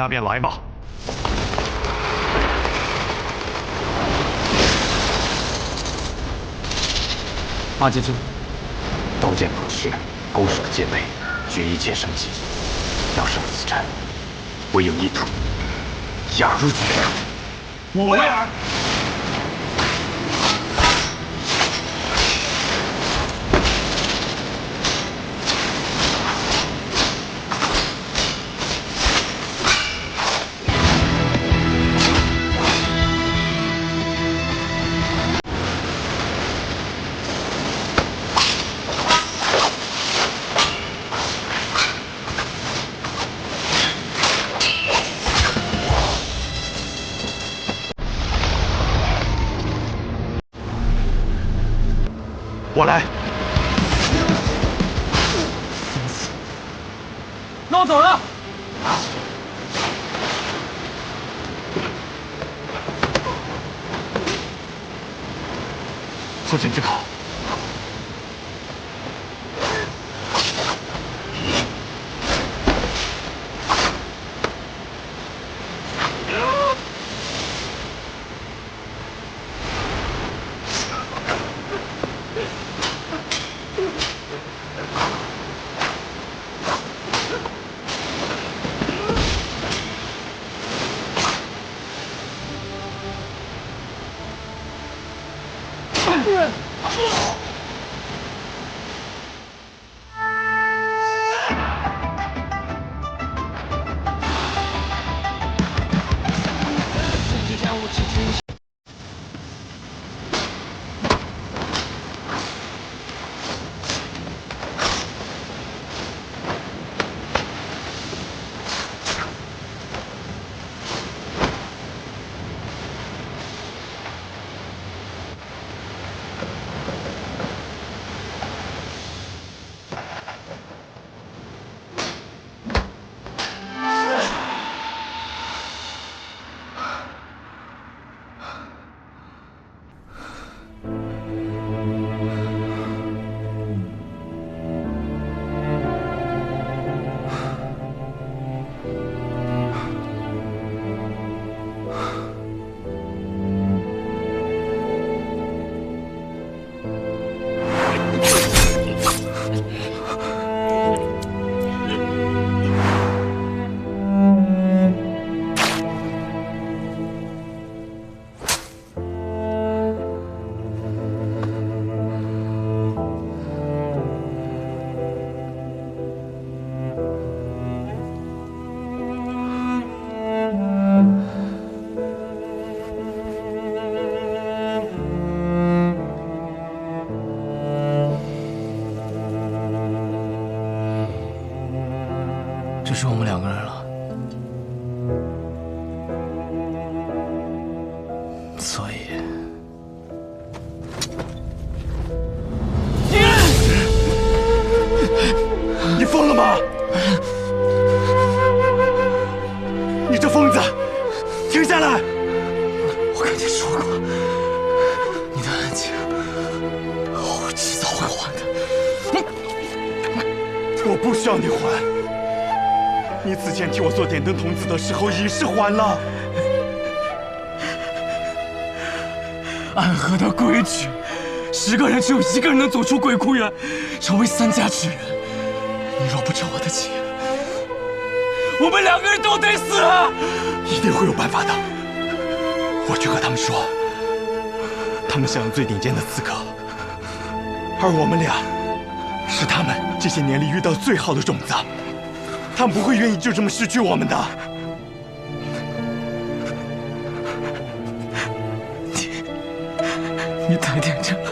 那便来吧。马节之，刀剑不持，勾手戒备，决一剑升级。要胜此战，唯有一途：压入局。我为尔。 我来。闹走了。后尘之考。只剩我们2个人了，所以，你疯了吗？你这疯子，停下来！我跟你说过，你的恩情，我迟早会还的。我不需要你还。 你此前替我做点灯童子的时候，已是还了。暗河的规矩，10个人只有1个人能走出鬼窟园，成为3家之人。你若不成我的情，我们2个人都得死啊！一定会有办法的。我去和他们说，他们享有最顶尖的刺客，而我们俩是他们这些年里遇到最好的种子。 他们不会愿意就这么失去我们的。你太天真了。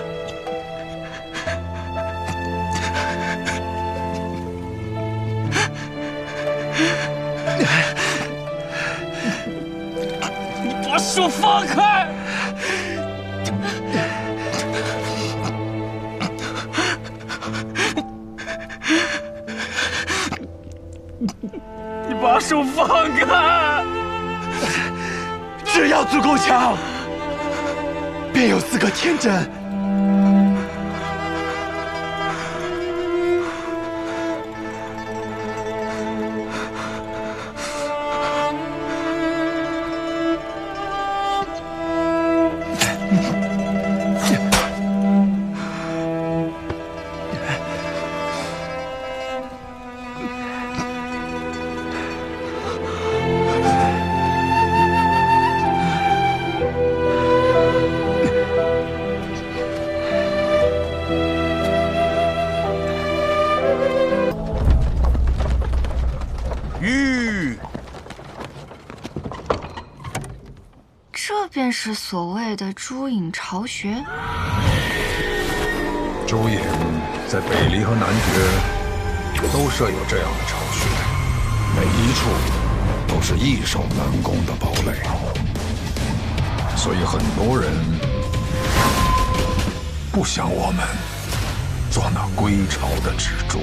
你把手放开！你把手放开！只要足够强，便有资格天真。这便是所谓的朱隐巢穴。朱隐在北离和南绝都设有这样的巢穴，每一处都是易守难攻的堡垒，所以很多人不想我们做那归巢的支柱。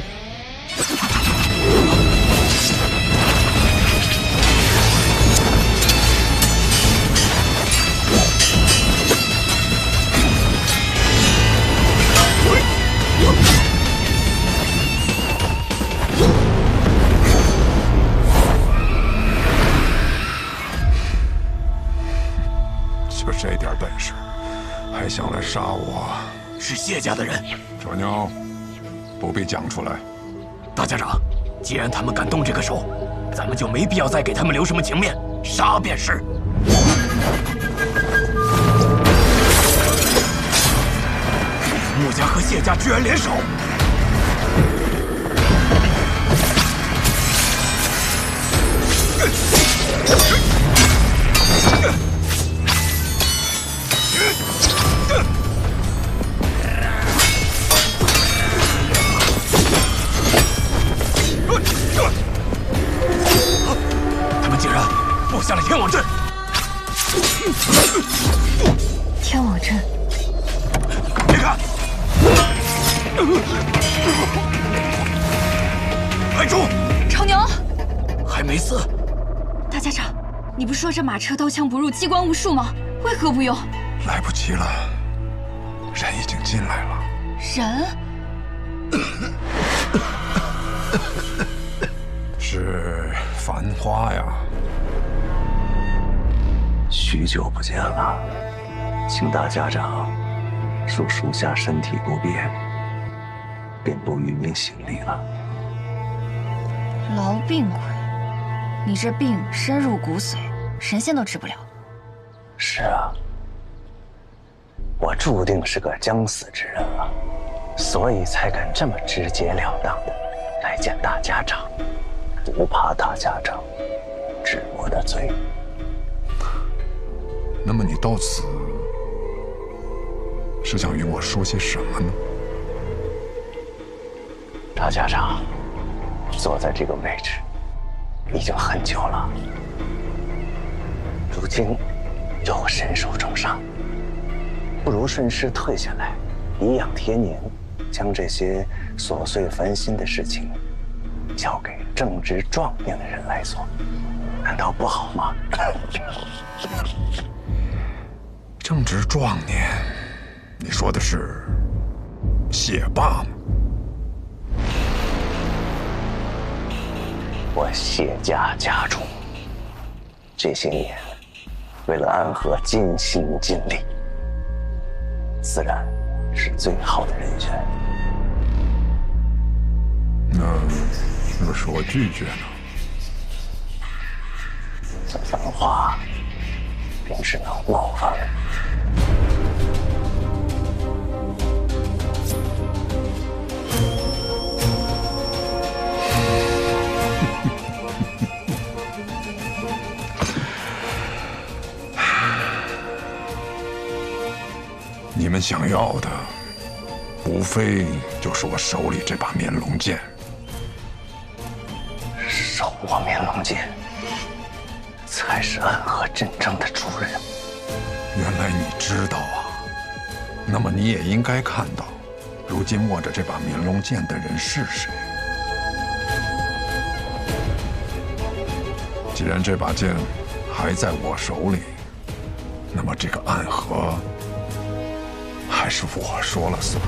就这点本事，还想来杀我？是谢家的人。小妞，不必讲出来。大家长，既然他们敢动这个手，咱们就没必要再给他们留什么情面，杀便是。穆家和谢家居然联手！他们竟然布下了天网阵！天网阵，别看！快住！超牛，还没死！大家长，你不是说这马车刀枪不入，机关无数吗？为何不用？来不及了，人已经进来了。人？是繁花呀。许久不见了，请大家长恕属下身体不便，便不与您行礼了。痨病鬼，你这病深入骨髓，神仙都治不了。是啊，我注定是个将死之人了，所以才敢这么直截了当的来见大家长，不怕大家长治我的罪。那么你到此是想与我说些什么呢？大家长坐在这个位置已经很久了，如今又身受重伤，不如顺势退下来，颐养天年，将这些琐碎烦心的事情交给正值壮年的人来做，难道不好吗？正值壮年，你说的是谢霸吗？我谢家家主这些年为了安和尽心尽力，自然是最好的人选。那若是我拒绝呢？这番话便只能冒犯了。你们想要的，无非就是我手里这把面龙剑。手握面龙剑，才是安和真正的主人。原来你知道啊，那么你也应该看到，如今握着这把面龙剑的人是谁。既然这把剑还在我手里，那么这个暗河还是我说了算。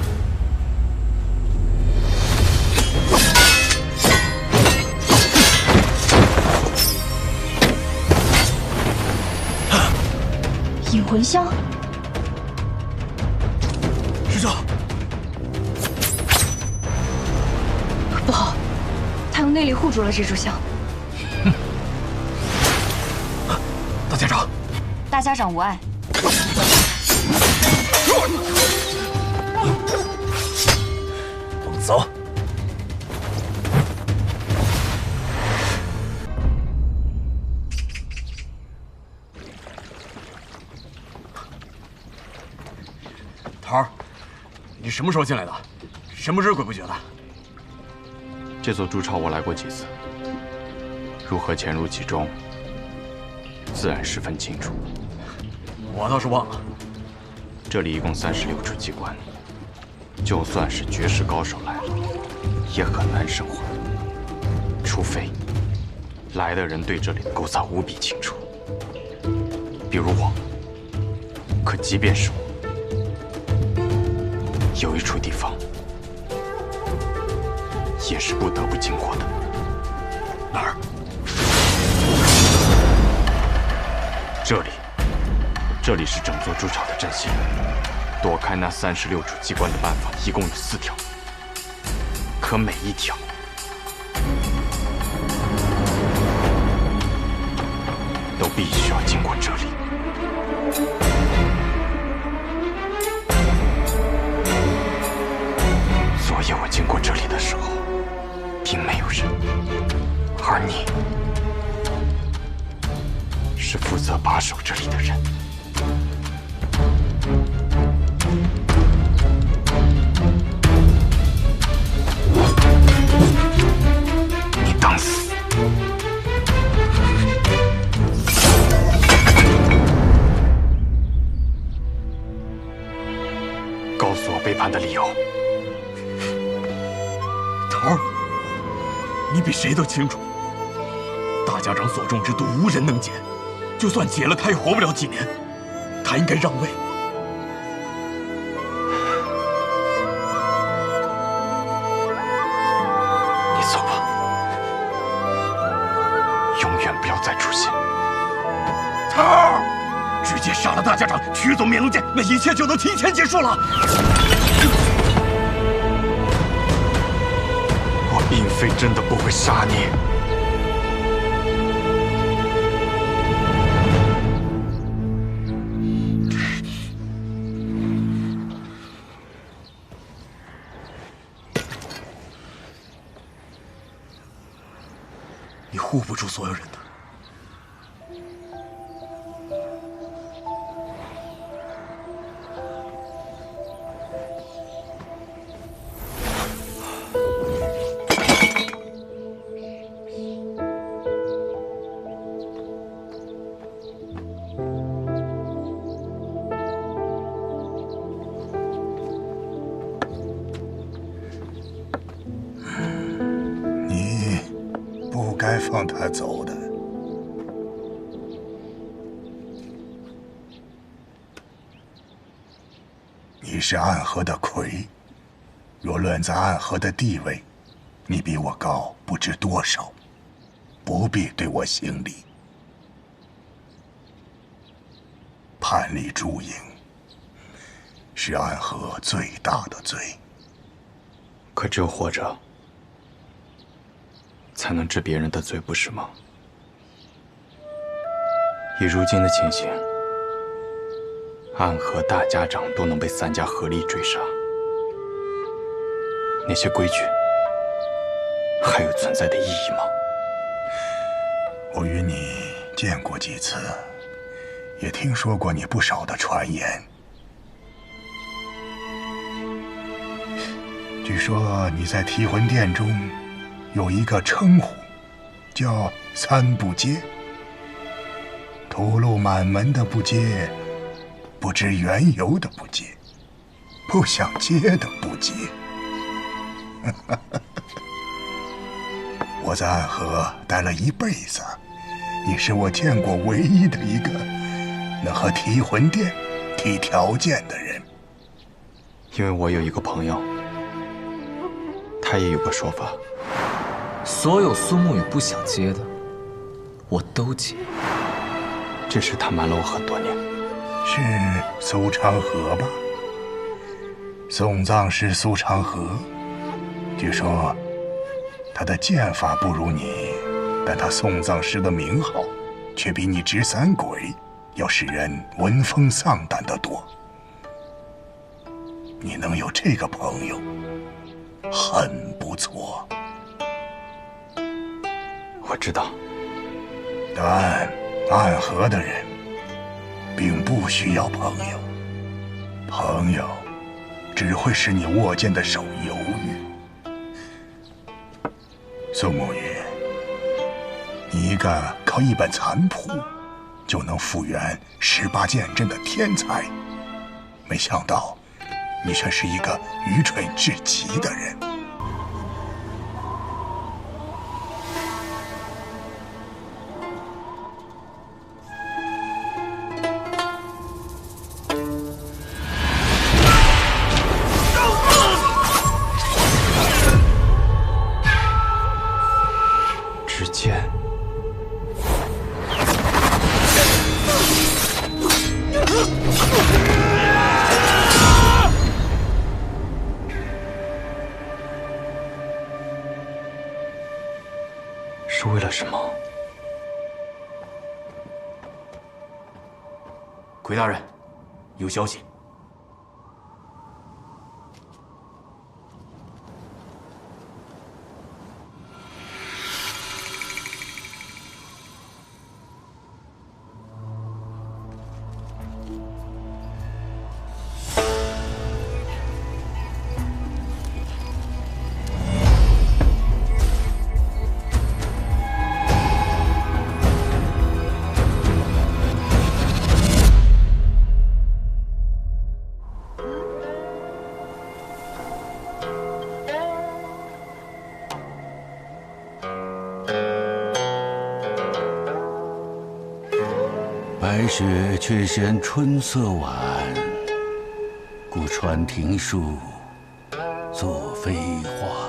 引魂香，局长，不好，他用内力护住了这炷香。大家长，大家长无碍。我们走。头儿，你什么时候进来的？神不知鬼不觉的。这座朱巢我来过几次，如何潜入其中，自然十分清楚。我倒是忘了。这里一共36处机关，就算是绝世高手来了，也很难生还，除非来的人对这里的构造无比清楚，比如我。可即便是我，有一处地方也是不得不经过的。哪儿？这里是整座朱巢的阵线。躲开那36处机关的办法一共有4条，可每一条都必须要经过这里。昨夜我经过这里的时候，并没有人，而你是负责把守这里的人。你当死！告诉我背叛的理由。头儿，你比谁都清楚，大家长所中之毒无人能解，就算解了，他也活不了几年。他应该让位。你走吧，永远不要再出现。头儿，直接杀了大家长，取走灭龙剑，那一切就能提前结束了。我并非真的不会杀你。你护不住所有人的。该放他走的。你是暗河的魁，若论在暗河的地位，你比我高不知多少，不必对我行礼。叛逆朱营，是暗河最大的罪。可只有活着，才能治别人的罪，不是吗？以如今的情形，暗河大家长都能被3家合力追杀，那些规矩还有存在的意义吗？我与你见过几次，也听说过你不少的传言。据说你在提魂殿中有一个称呼，叫3不接，屠戮满门的不接，不知缘由的不接，不想接的不接。我在暗河待了一辈子，你是我见过唯一的一个能和提魂殿提条件的人。因为我有一个朋友，他也有个说法，所有苏沐雨不想接的，我都接。这事他瞒了我很多年。是苏长河吧？送葬师苏长河，据说他的剑法不如你，但他送葬师的名号却比你执三鬼要使人闻风丧胆得多。你能有这个朋友，很不错。我知道，但暗河的人并不需要朋友，朋友只会使你握剑的手犹豫。苏沐雨，你一个靠一本残谱就能复原18剑阵的天才，没想到你却是一个愚蠢至极的人。执剑。是为了什么？奎大人，有消息。白雪却嫌春色晚，故传庭树作飞花。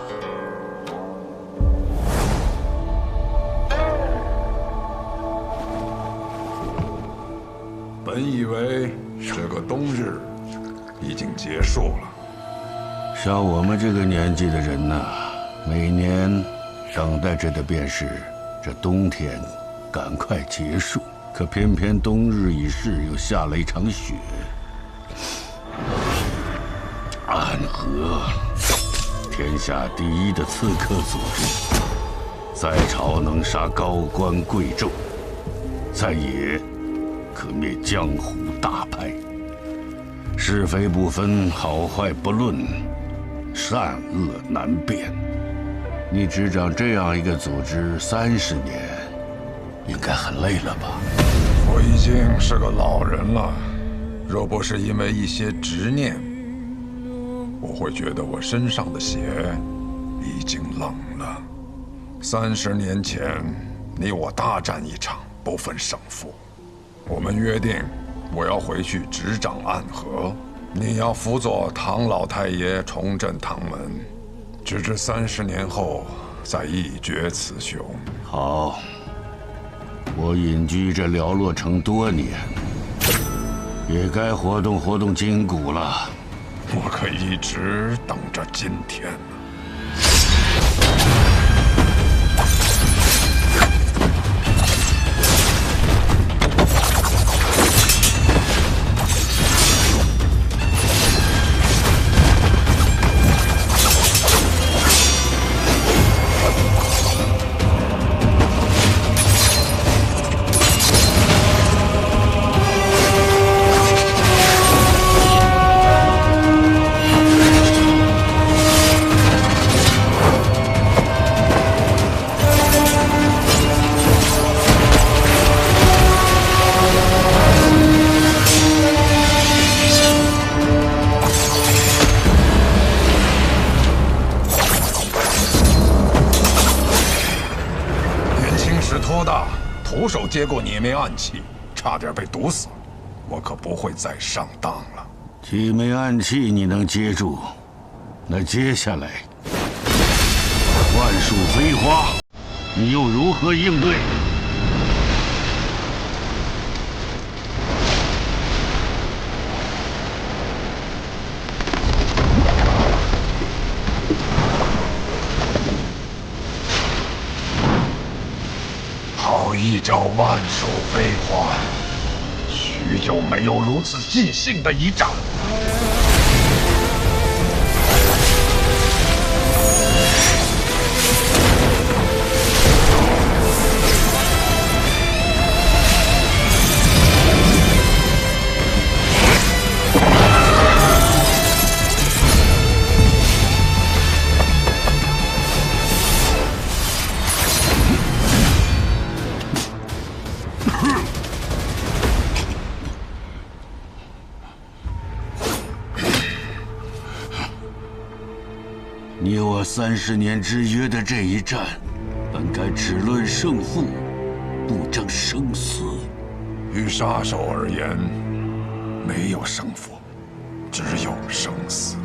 本以为这个冬日已经结束了，像我们这个年纪的人呐，每年等待着的便是这冬天赶快结束。可偏偏冬日已逝，又下了一场雪。暗河，天下第一的刺客组织，在朝能杀高官贵胄，在野可灭江湖大派。是非不分，好坏不论，善恶难辨。你执掌这样一个组织30年，应该很累了吧？我已经是个老人了，若不是因为一些执念，我会觉得我身上的血已经冷了。30年前，你我大战一场，不分胜负。我们约定，我要回去执掌暗河，你要辅佐唐老太爷重振唐门，直至30年后再一决雌雄。好。我隐居这寥落城多年，也该活动活动筋骨了。我可一直等着今天呢。徒手接过你枚暗器，差点被毒死，我可不会再上当了。几枚暗器你能接住，那接下来万树飞花，你又如何应对？教万寿飞花，许久没有如此尽兴的一战。你我30年之约的这一战，本该只论胜负，不争生死。于杀手而言，没有胜负，只有生死。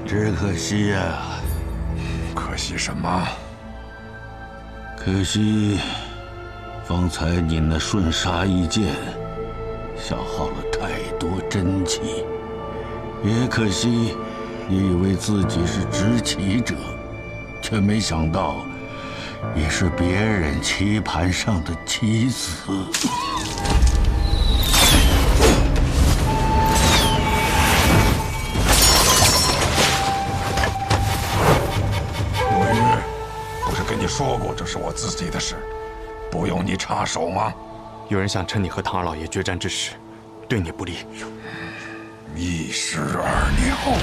只可惜呀，可惜什么？可惜，方才你那瞬杀一剑，消耗了太多真气。也可惜，你以为自己是执棋者，却没想到，也是别人棋盘上的棋子。墨玉，不是跟你说过这是我自己的事，不用你插手吗？有人想趁你和唐二老爷决战之时，对你不利。一石二鸟。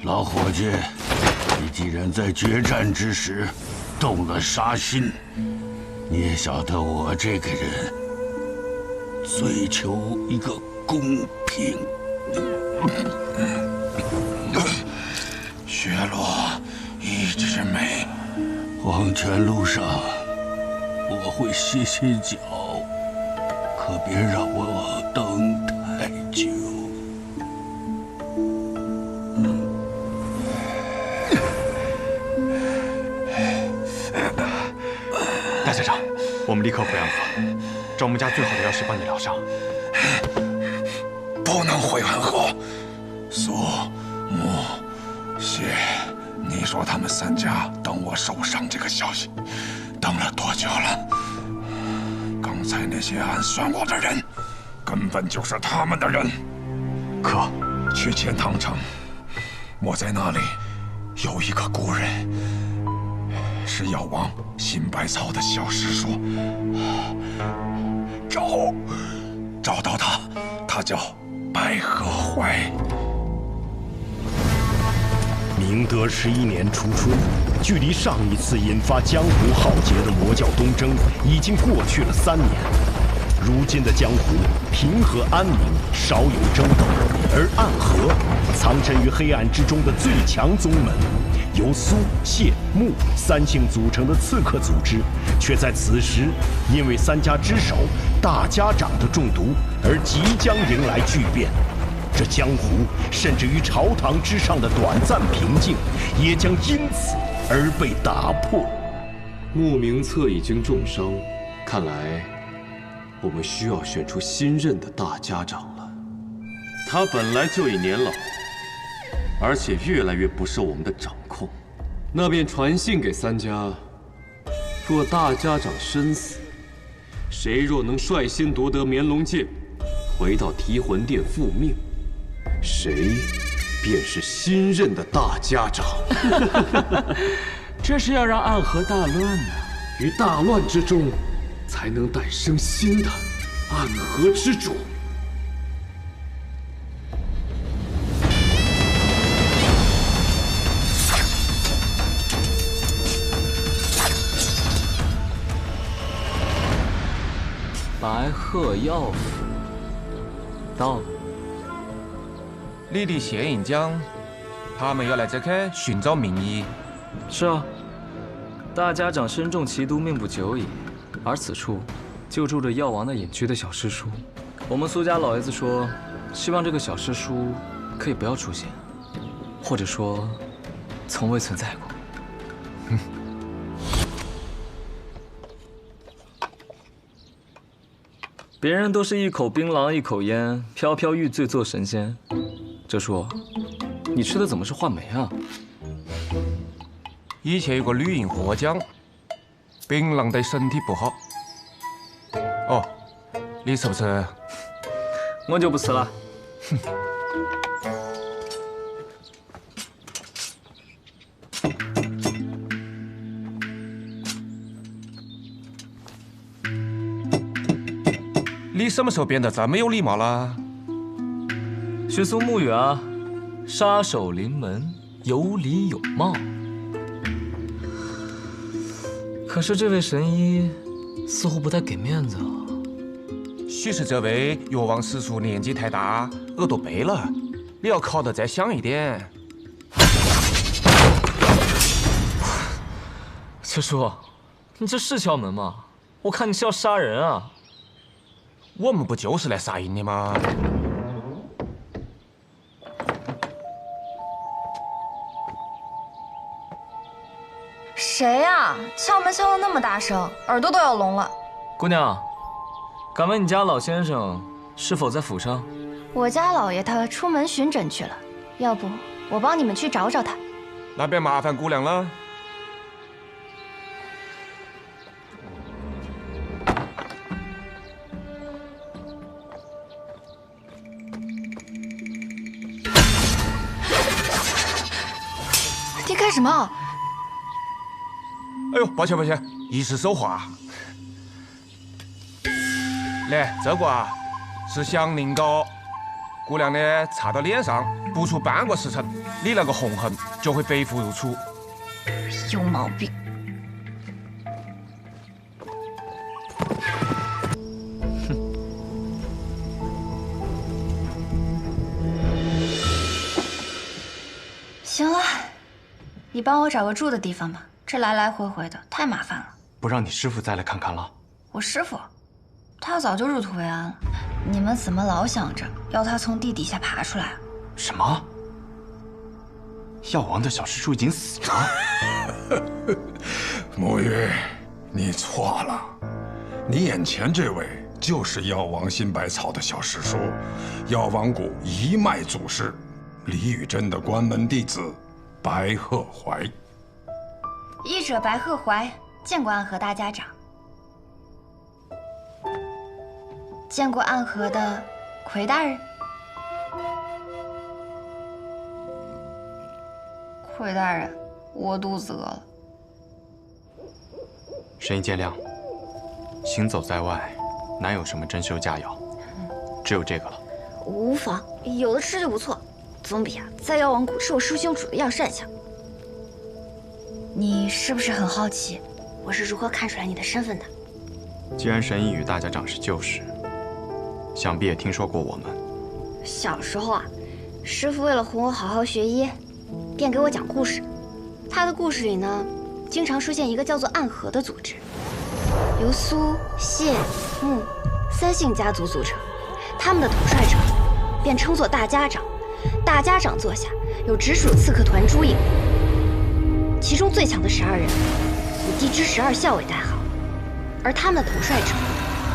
老伙计，你既然在决战之时动了杀心，你也晓得我这个人追求一个公平。雪落一枝梅，黄泉路上我会歇歇脚，可别让我等太久。大家长，我们立刻回安河，找我们家最好的药师帮你疗伤。不能回安河。苏、穆、谢，你说他们3家等我受伤这个消息，等了多久了？刚才那些暗算我的人，根本就是他们的人。可去钱塘城，我在那里有一个故人，是药王辛百草的小师叔。找到他，他叫白鹤怀。明德11年初春，距离上一次引发江湖浩劫的魔教东征已经过去了3年。如今的江湖平和安宁，少有争斗，而暗河藏身于黑暗之中的最强宗门，由苏、谢、穆3姓组成的刺客组织，却在此时因为3家之首大家长的中毒而即将迎来巨变。这江湖甚至于朝堂之上的短暂平静，也将因此而被打破。穆名策已经重伤，看来我们需要选出新任的大家长了。他本来就已年老，而且越来越不受我们的掌控。那便传信给3家，若大家长身死，谁若能率先夺得绵龙剑，回到提魂殿复命，谁便是新任的大家长。这是要让暗河大乱呢。于大乱之中，才能诞生新的暗河之主。白鹤药府到了。莉莉、谢引江，他们要来这里寻找名医。是啊，大家长身中奇毒，命不久矣。而此处就住着药王的隐居的小师叔。我们苏家老爷子说，希望这个小师叔可以不要出现，或者说从未存在过。别人都是一口槟榔一口烟，飘飘欲醉做神仙。哲叔，你吃的怎么是话梅啊？以前有个女人和我讲，槟榔对身体不好。哦，你吃不吃？我就不吃了。哼。你什么时候变得这么有礼貌了？学苏沐雨啊，杀手临门，有礼有貌。可是这位神医似乎不太给面子啊。许是这位药王师叔年纪太大，耳朵背了，你要考得再响一点。哲叔，你这是敲门吗？我看你是要杀人啊！我们不就是来杀人的吗？谁呀？敲门敲得那么大声，耳朵都要聋了。姑娘，敢问你家老先生是否在府上？我家老爷他出门巡诊去了，要不我帮你们去找找他。那便麻烦姑娘了。你干什么？哎呦，抱歉抱歉，一时手滑。来，这个啊是祥林膏，姑娘呢擦到脸上，不出半个时辰，你那个红痕就会白肤如初。有毛病。行了，你帮我找个住的地方吧，这来来回回的太麻烦了。不让你师傅再来看看了？我师傅，他早就入土为安了，你们怎么老想着要他从地底下爬出来啊？什么？药王的小师叔已经死了？沐雨，你错了，你眼前这位就是药王新百草的小师叔，药王谷一脉祖师，李宇珍的关门弟子白鹤怀。医者白鹤怀，见过暗河大家长。见过暗河的魁大人。魁大人，我肚子饿了。神医见谅，行走在外，难有什么珍馐佳肴，只有这个了。无妨，有的吃就不错，总比在药王谷吃我师兄煮的药膳香。你是不是很好奇，我是如何看出来你的身份的？既然神医与大家长是旧识，想必也听说过我们。小时候啊，师父为了哄我好好学医，便给我讲故事。他的故事里呢，经常出现一个叫做暗河的组织，由苏、谢、穆三姓家族组成。他们的统帅者便称作大家长。大家长座下有直属刺客团诸营，其中最强的12人以地支12校为代号，而他们的统帅者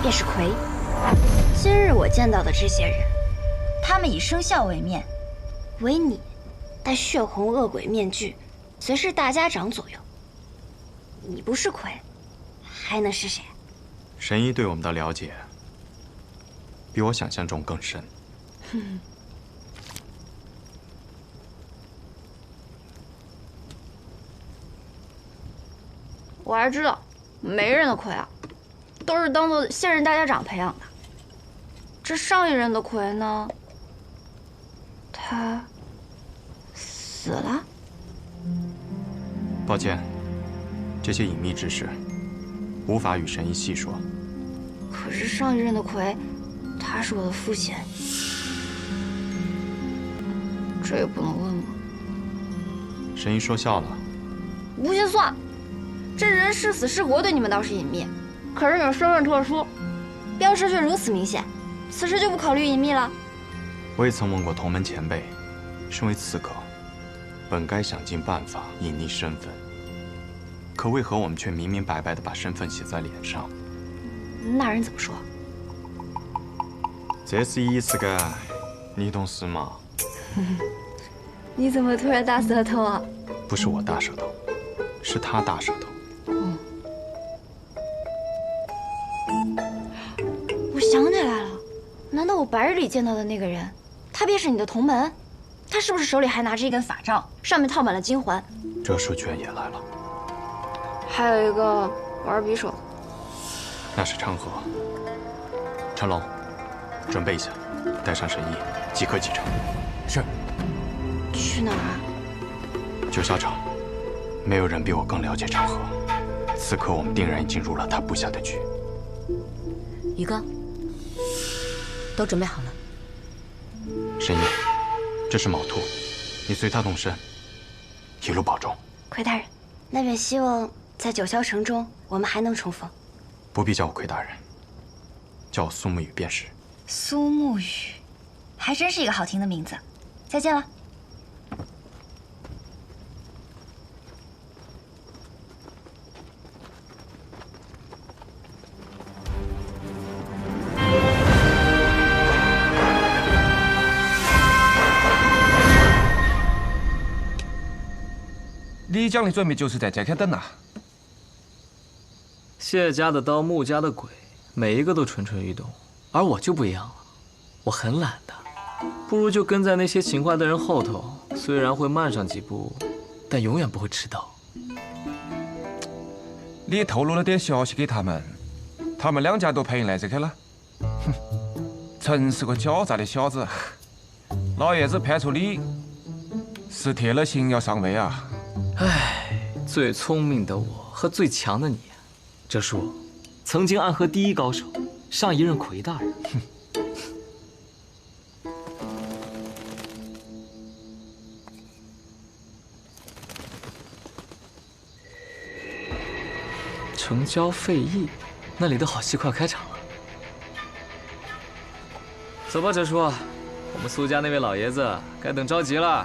便是魁。今日我见到的这些人，他们以生肖为面，唯你戴血红恶鬼面具，随侍大家长左右。你不是魁，还能是谁？神医对我们的了解，比我想象中更深。我还知道，每人的魁啊，都是当做现任大家长培养的。这上一任的魁呢，他死了。抱歉，这些隐秘之事无法与神医细说。可是上一任的魁，他是我的父亲，这也不能问吗？神医说笑了。不信算。这人是死是活对你们倒是隐秘，可是你身份特殊，标识却如此明显，此时就不考虑隐秘了。我也曾问过同门前辈，身为刺客，本该想尽办法隐匿身份，可为何我们却明明白白的把身份写在脸上？那人怎么说？这是意思个，你懂事吗？你怎么突然大舌头啊？不是我大舌头，是他大舌头。我想起来了，难道我白日里见到的那个人，他便是你的同门？他是不是手里还拿着一根法杖，上面套满了金环？这书居然也来了。还有一个玩匕首，那是昌河。陈龙，准备一下，带上神医，即刻启程。是。去哪儿啊？九霄城，没有人比我更了解昌河。此刻我们定然已经入了他布下的局。宇哥，都准备好了。神医，这是卯兔，你随他动身，一路保重。奎大人，那便希望在九霄城中我们还能重逢。不必叫我奎大人，叫我苏沐雨便是。苏沐雨，还真是一个好听的名字。再见了。你讲的准备就是在这开等啊？谢家的刀，穆家的鬼，每一个都蠢蠢欲动，而我就不一样了，我很懒的，不如就跟在那些勤快的人后头，虽然会慢上几步，但永远不会迟到。你透露了点消息给他们，他们两家都配应来这开了。哼，真是个狡诈的小子！老爷子派出你，是铁了心要上位啊！唉，最聪明的我和最强的你，这是我曾经暗河第一高手，上一任奎大人。城郊废驿，那里的好戏快开场了。走吧，哲叔，我们苏家那位老爷子该等着急了。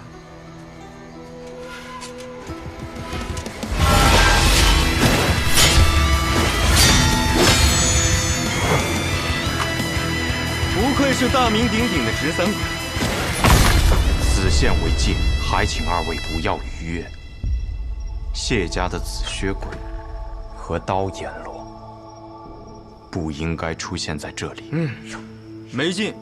不愧是大名鼎鼎的直三鬼，此线为界，还请二位不要逾越。谢家的紫靴鬼和刀阎罗不应该出现在这里。没劲，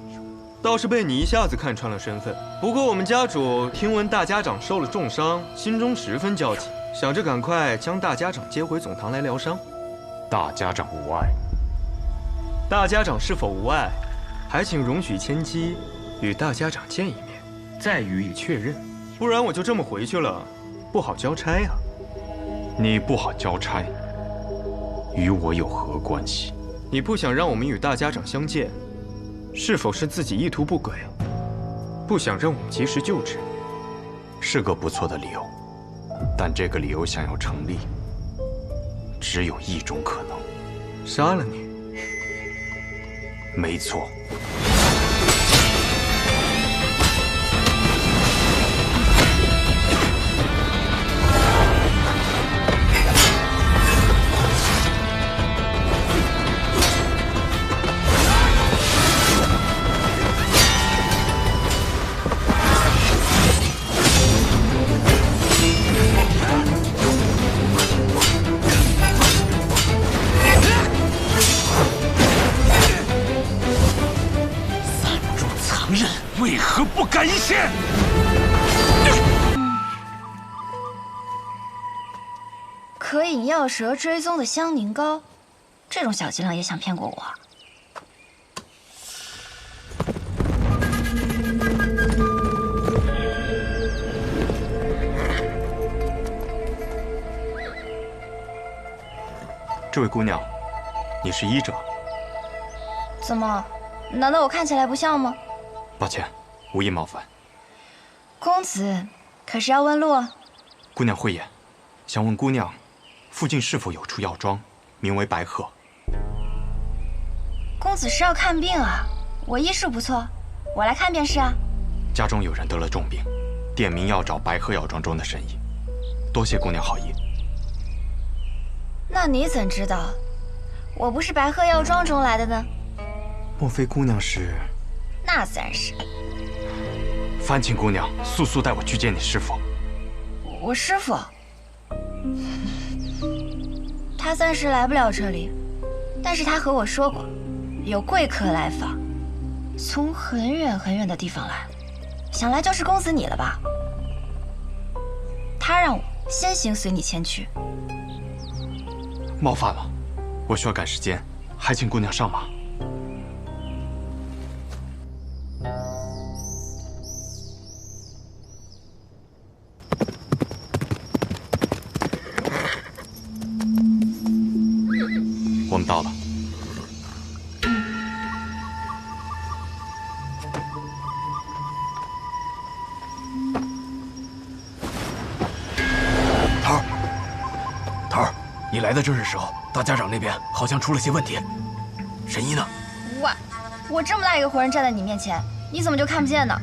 倒是被你一下子看穿了身份。不过我们家主听闻大家长受了重伤，心中十分焦急，想着赶快将大家长接回总堂来疗伤。大家长无碍。大家长是否无碍？还请容许千机与大家长见一面，再予以确认。不然我就这么回去了，不好交差啊。你不好交差，与我有何关系？你不想让我们与大家长相见，是否是自己意图不轨？不想让我们及时救治？是个不错的理由，但这个理由想要成立，只有一种可能：杀了你。没错。为何不敢一献？可饮药蛇追踪的香凝膏，这种小伎俩也想骗过我？这位姑娘，你是医者？怎么？难道我看起来不像吗？抱歉，无意冒犯。公子，可是要问路？姑娘慧眼，想问姑娘，附近是否有处药庄，名为白鹤？公子是要看病啊？我医术不错，我来看便是啊。家中有人得了重病，点名要找白鹤药庄中的神医，多谢姑娘好意。那你怎知道我不是白鹤药庄中来的呢？莫非姑娘是？那自然是。烦请姑娘速速带我去见你师父。我师父，他暂时来不了这里，但是他和我说过，有贵客来访，从很远很远的地方来，想来就是公子你了吧？他让我先行随你前去。冒犯了，我需要赶时间，还请姑娘上马。我们到了。桃儿，你来的正是时候。大家长那边好像出了些问题。神医呢？我这么大一个活人站在你面前，你怎么就看不见呢？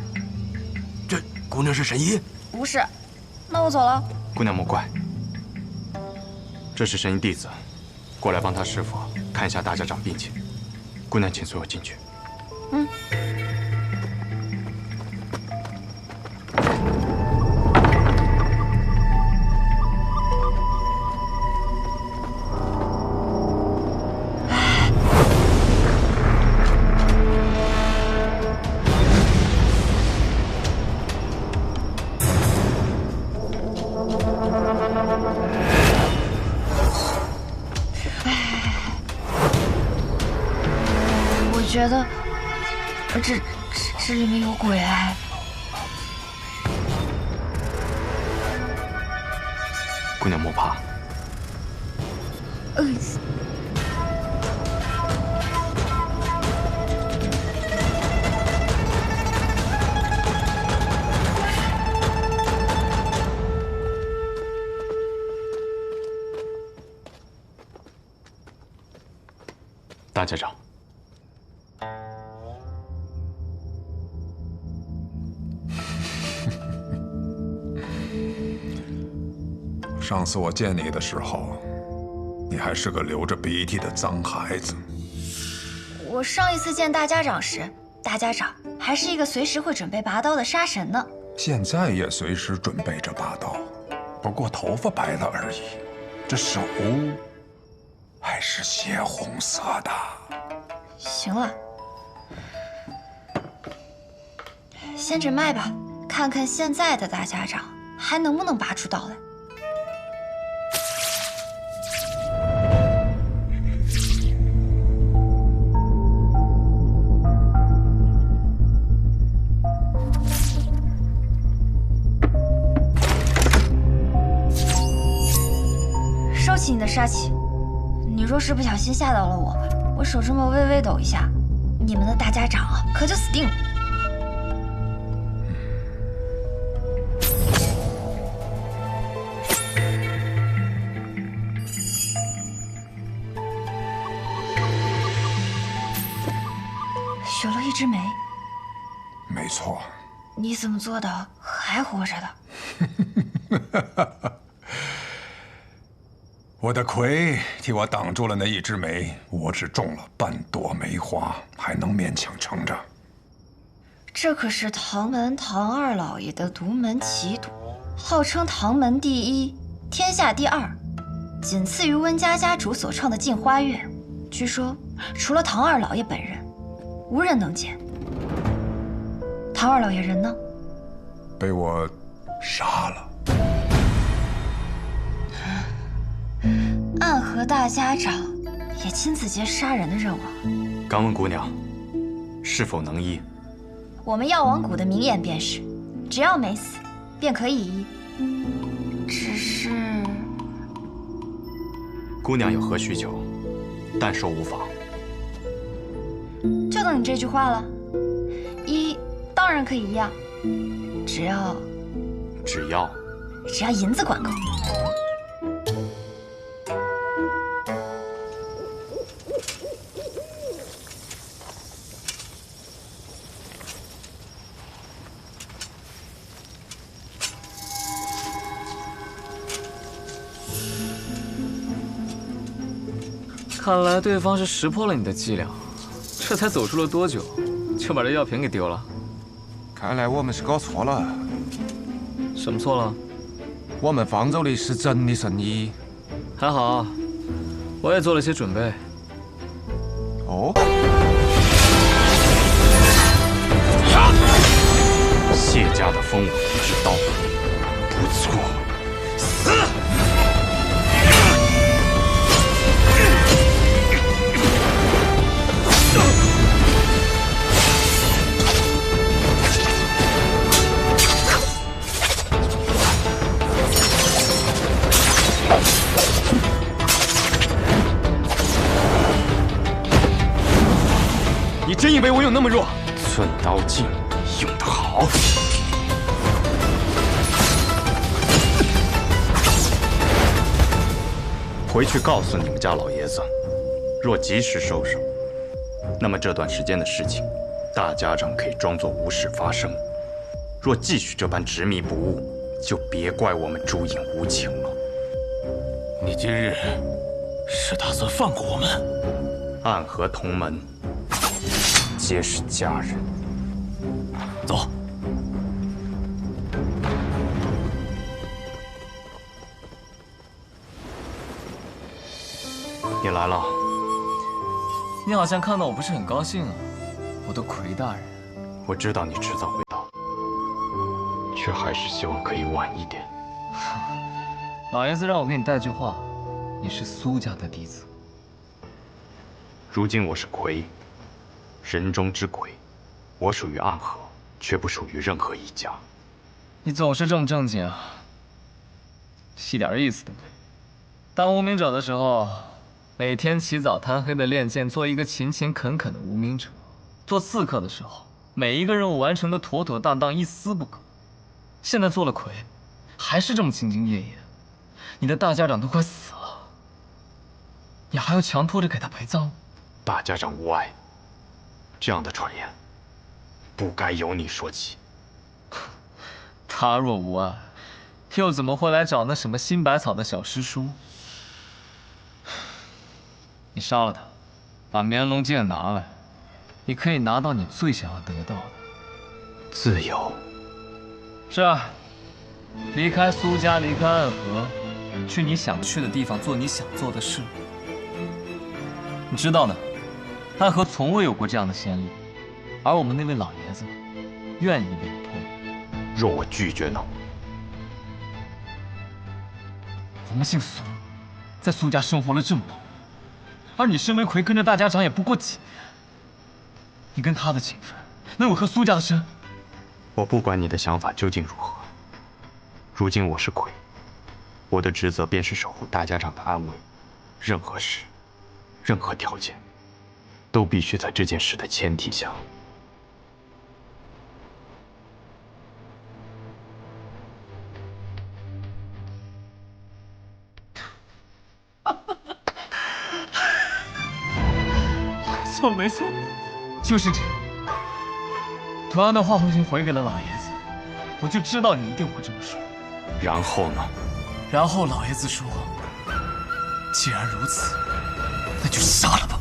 这姑娘是神医？不是。那我走了。姑娘莫怪，这是神医弟子，过来帮他师傅看一下大家长病情。姑娘，请随我进去。嗯。我觉得这里面有鬼哎！姑娘莫怕。大家长。上次我见你的时候，你还是个流着鼻涕的脏孩子。我上一次见大家长时，大家长还是一个随时会准备拔刀的杀神呢。现在也随时准备着拔刀，不过头发白了而已。这手还是血红色的。行了，先诊脉吧，看看现在的大家长还能不能拔出刀来。收起你的杀气，你若是不小心吓到了我手这么微微抖一下，你们的大家长啊可就死定了。许了一枝梅。没错。你怎么做到还活着的？我的魁替我挡住了那一枝梅，我只种了半朵梅花，还能勉强撑着。这可是唐门唐二老爷的独门奇毒，号称唐门第一，天下第二，仅次于温家家主所创的镜花月。据说除了唐二老爷本人，无人能见。唐二老爷人呢？被我杀了。暗河大家长也亲自接杀人的任务。敢问姑娘，是否能医？我们药王谷的名言便是，只要没死，便可以医。只是，姑娘有何需求，但说无妨。就等你这句话了。医当然可以医啊，只要银子管够。看来对方是识破了你的伎俩，这才走出了多久，就把这药瓶给丢了。看来我们是搞错了。什么错了？我们放走的是真的圣衣。还好，我也做了些准备。哦。谢家的风舞之刀，不错。死！你真以为我有那么弱？寸刀劲，用得好。回去告诉你们家老爷子，若及时收手，那么这段时间的事情，大家长可以装作无事发生；若继续这般执迷不悟，就别怪我们朱隐无情了。你今日是打算放过我们？暗河同门，皆是家人。走。你来了。你好像看到我不是很高兴啊，我的魁大人。我知道你迟早会到，却还是希望可以晚一点。老爷子让我给你带句话，你是苏家的嫡子。如今我是魁，人中之魁，我属于暗河，却不属于任何一家。你总是这么正经啊，一点意思都没有。当无名者的时候，每天起早贪黑的练剑，做一个勤勤恳恳的无名者；做刺客的时候，每一个任务完成的妥妥当当，一丝不苟。现在做了魁，还是这么兢兢业业。你的大家长都快死了，你还要强迫着给他陪葬？大家长无碍，这样的传言，不该由你说起。他若无碍，又怎么会来找那什么新百草的小师叔？你杀了他，把绵龙剑拿来，你可以拿到你最想要得到的自由。是啊，离开苏家，离开暗河，去你想去的地方，做你想做的事。你知道呢，暗河从未有过这样的先例，而我们那位老爷子愿意为你破。若我拒绝呢？我们姓苏，在苏家生活了这么多，而你身为魁，跟着大家长也不过几年。你跟他的情分，能有和苏家的深？我不管你的想法究竟如何，如今我是魁，我的职责便是守护大家长的安危。任何事，任何条件，都必须在这件事的前提下。没错，就是这样。同样的话我已经回给了老爷子，我就知道你一定会这么说。然后呢？然后老爷子说，既然如此，那就杀了吧。